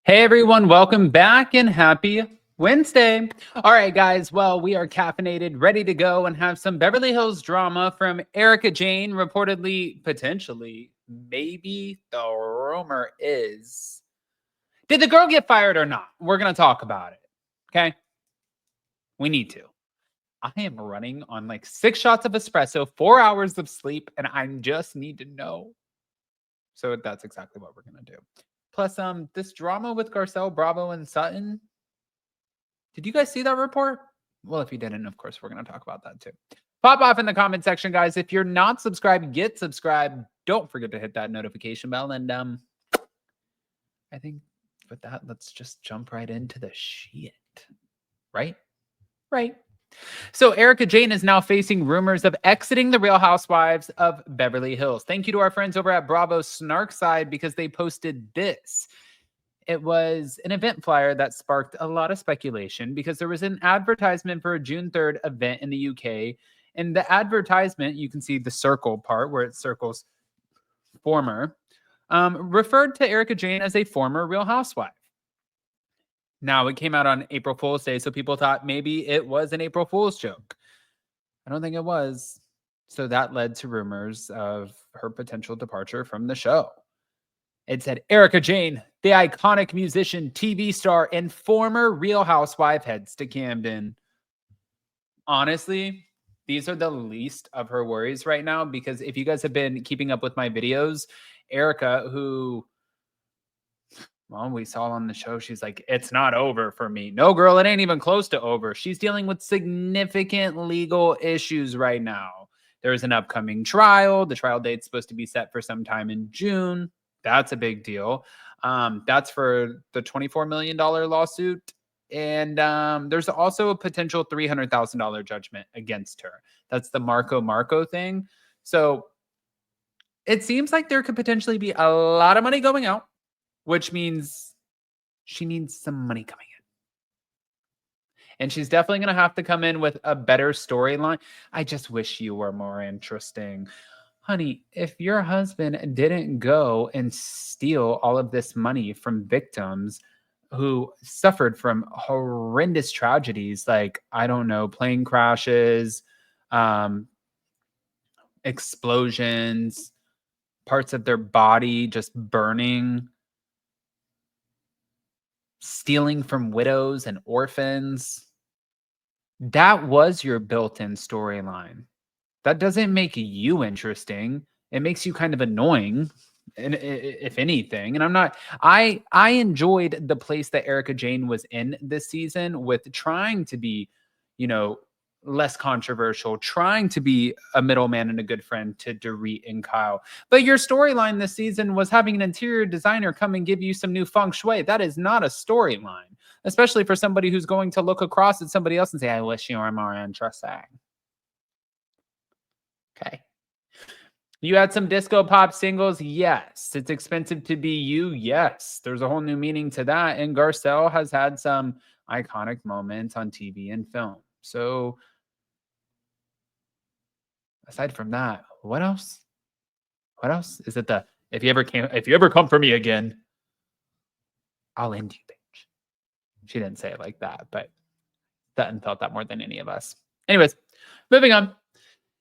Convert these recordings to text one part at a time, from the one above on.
Hey everyone, welcome back and happy Wednesday. All right, guys. Well, we are caffeinated, ready to go, and have some Beverly Hills drama from Erika Jayne. Reportedly, potentially, maybe the rumor is, did the girl get fired or not? We're going to talk about it. Okay. We need to. I am running on like 6 shots of espresso, 4 hours of sleep, and I just need to know. So that's exactly what we're going to do. Plus, this drama with Garcelle, Bravo, and Sutton. Did you guys see that report? Well, if you didn't, of course, we're going to talk about that too. Pop off in the comment section, guys. If you're not subscribed, get subscribed. Don't forget to hit that notification bell. And I think with that, let's just jump right into the shit. Right? Right. So Erika Jayne is now facing rumors of exiting the Real Housewives of Beverly Hills. Thank you to our friends over at Bravo Snark Side because they posted this. It was an event flyer that sparked a lot of speculation because there was an advertisement for a June 3rd event in the UK. In the advertisement, you can see the circle part where it circles former, referred to Erika Jayne as a former Real Housewife. Now, it came out on April Fool's Day, so people thought maybe it was an April Fool's joke. I don't think it was. So that led to rumors of her potential departure from the show. It said, Erika Jayne, the iconic musician, TV star, and former Real Housewife, heads to Camden. Honestly, these are the least of her worries right now because if you guys have been keeping up with my videos, Erika, who, well, we saw on the show, she's like, it's not over for me. No, girl, it ain't even close to over. She's dealing with significant legal issues right now. There's an upcoming trial. The trial date's supposed to be set for sometime in June. That's a big deal. That's for the $24 million lawsuit. And there's also a potential $300,000 judgment against her. That's the Marco thing. So it seems like there could potentially be a lot of money going out, which means she needs some money coming in. And she's definitely going to have to come in with a better storyline. I just wish you were more interesting. Honey, if your husband didn't go and steal all of this money from victims who suffered from horrendous tragedies like, I don't know, plane crashes, explosions, parts of their body just burning, stealing from widows and orphans, that was your built-in storyline. That doesn't make you interesting. It makes you kind of annoying, and if anything. And I enjoyed the place that Erika Jayne was in this season with trying to be, less controversial, trying to be a middleman and a good friend to Dorit and Kyle. But your storyline this season was having an interior designer come and give you some new feng shui. That is not a storyline, especially for somebody who's going to look across at somebody else and say, I wish you were more interesting. Okay. You had some disco pop singles? Yes. It's expensive to be you? Yes. There's a whole new meaning to that. And Garcelle has had some iconic moments on TV and film. So aside from that, what else? What else? Is it if you ever come for me again, I'll end you, bitch. She didn't say it like that, but Sutton felt that more than any of us. Anyways, moving on.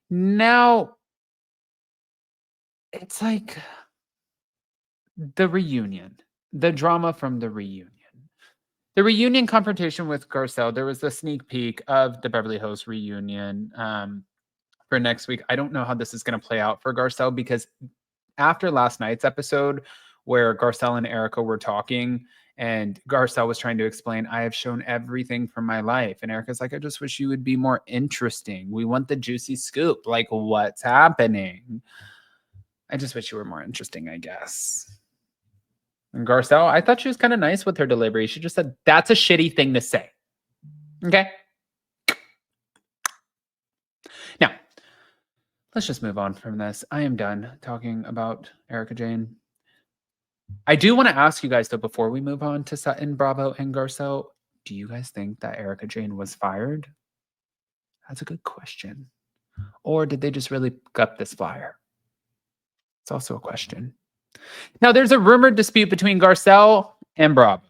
Now, it's like the reunion, the drama from the reunion. The reunion confrontation with Garcelle, there was a sneak peek of the Beverly Hills reunion for next week. I don't know how this is going to play out for Garcelle because after last night's episode where Garcelle and Erika were talking and Garcelle was trying to explain, I have shown everything from my life. And Erika's like, I just wish you would be more interesting. We want the juicy scoop. Like, what's happening? I just wish you were more interesting, I guess. And Garcelle, I thought she was kind of nice with her delivery. She just said, that's a shitty thing to say. Okay? Now, let's just move on from this. I am done talking about Erika Jayne. I do want to ask you guys, though, before we move on to Sutton, Bravo, and Garcelle, do you guys think that Erika Jayne was fired? That's a good question. Or did they just really gut this flyer? It's also a question. Now, there's a rumored dispute between Garcelle and Bravo.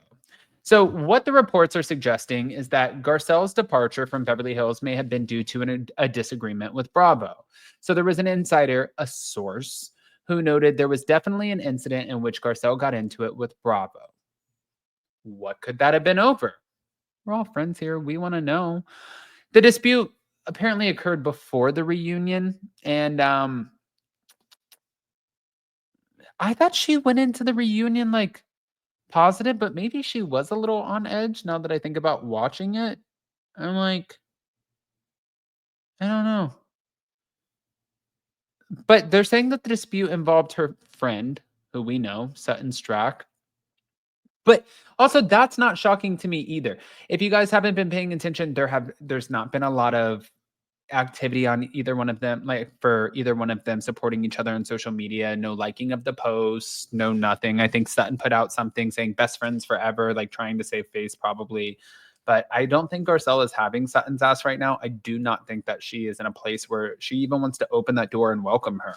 So what the reports are suggesting is that Garcelle's departure from Beverly Hills may have been due to a disagreement with Bravo. So there was an insider, a source, who noted there was definitely an incident in which Garcelle got into it with Bravo. What could that have been over? We're all friends here. We want to know. The dispute apparently occurred before the reunion, and I thought she went into the reunion like positive, but maybe she was a little on edge now that I think about watching it. I'm like, I don't know. But they're saying that the dispute involved her friend, who we know, Sutton Strack. But also, that's not shocking to me either. If you guys haven't been paying attention, there's not been a lot of activity on either one of them, like for either one of them supporting each other on social media. No liking of the posts, no nothing. I think Sutton put out something saying best friends forever, like trying to save face probably. But I don't think Garcelle is having Sutton's ass right now. I do not think that she is in a place where she even wants to open that door and welcome her.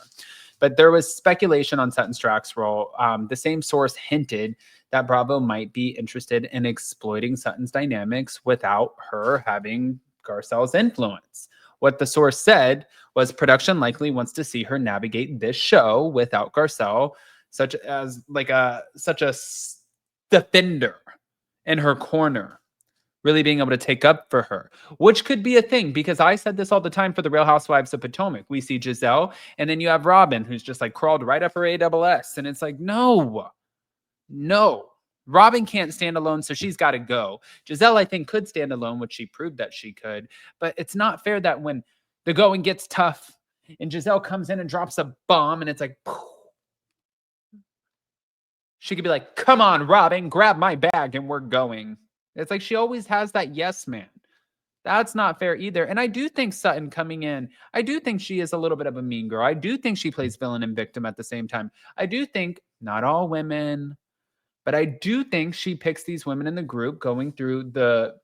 But there was speculation on Sutton Strack's role. The same source hinted that Bravo might be interested in exploiting Sutton's dynamics without her having Garcelle's influence. What the source said was production likely wants to see her navigate this show without Garcelle, such a defender in her corner, really being able to take up for her, which could be a thing, because I said this all the time for the Real Housewives of Potomac. We see Giselle, and then you have Robin, who's just like crawled right up her ASS, and it's like, no. Robin can't stand alone, so she's got to go. Giselle, I think, could stand alone, which she proved that she could. But it's not fair that when the going gets tough and Giselle comes in and drops a bomb and it's like, poof, she could be like, come on, Robin, grab my bag and we're going. It's like she always has that yes man. That's not fair either. And I do think Sutton coming in, I do think she is a little bit of a mean girl. I do think she plays villain and victim at the same time. I do think not all women, but I do think she picks these women in the group going through the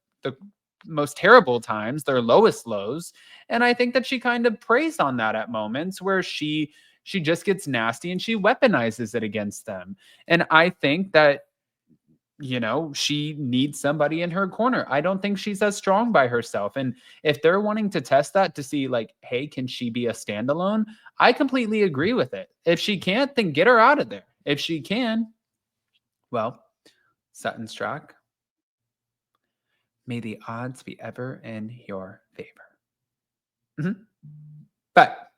most terrible times, their lowest lows. And I think that she kind of preys on that at moments where she just gets nasty and she weaponizes it against them. And I think that, she needs somebody in her corner. I don't think she's as strong by herself. And if they're wanting to test that to see like, hey, can she be a standalone? I completely agree with it. If she can't, then get her out of there. If she can, well, Sutton Strack, may the odds be ever in your favor. But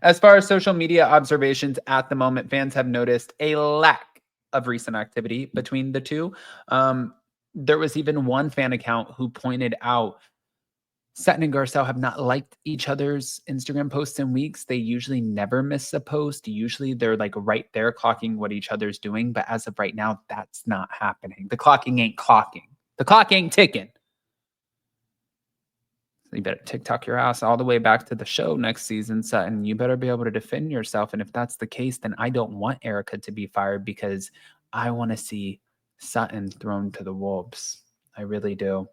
as far as social media observations at the moment, fans have noticed a lack of recent activity between the two. There was even one fan account who pointed out Sutton and Garcelle have not liked each other's Instagram posts in weeks. They usually never miss a post. Usually they're like right there clocking what each other's doing. But as of right now, that's not happening. The clocking ain't clocking. The clock ain't ticking. So you better TikTok your ass all the way back to the show next season, Sutton. You better be able to defend yourself. And if that's the case, then I don't want Erika to be fired, because I want to see Sutton thrown to the wolves. I really do.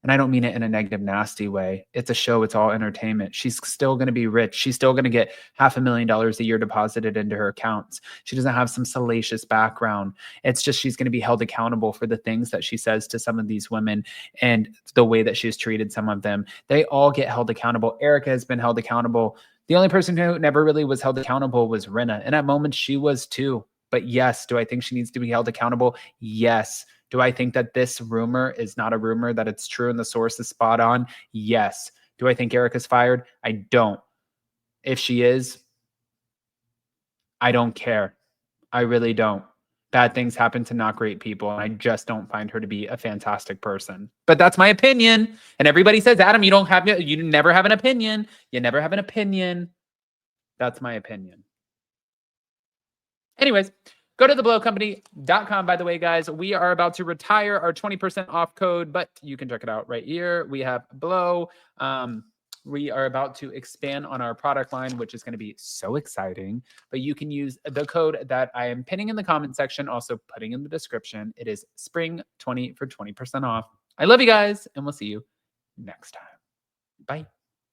And I don't mean it in a negative, nasty way. It's a show. It's all entertainment. She's still going to be rich. She's still going to get $500,000 a year deposited into her accounts. She doesn't have some salacious background. It's just she's going to be held accountable for the things that she says to some of these women and the way that she's treated some of them. They all get held accountable. Erika has been held accountable. The only person who never really was held accountable was Rinna. And at moments she was too. But yes, do I think she needs to be held accountable? Yes. Do I think that this rumor is not a rumor, that it's true and the source is spot on? Yes. Do I think Erika's fired? I don't. If she is, I don't care. I really don't. Bad things happen to not great people, and I just don't find her to be a fantastic person. But that's my opinion. And everybody says, Adam, you never have an opinion. You never have an opinion. That's my opinion. Anyways, go to theblowcompany.com. By the way, guys, we are about to retire our 20% off code, but you can check it out right here. We have Blow. We are about to expand on our product line, which is going to be so exciting. But you can use the code that I am pinning in the comment section, also putting in the description. It is SPRING20 for 20% off. I love you guys, and we'll see you next time. Bye.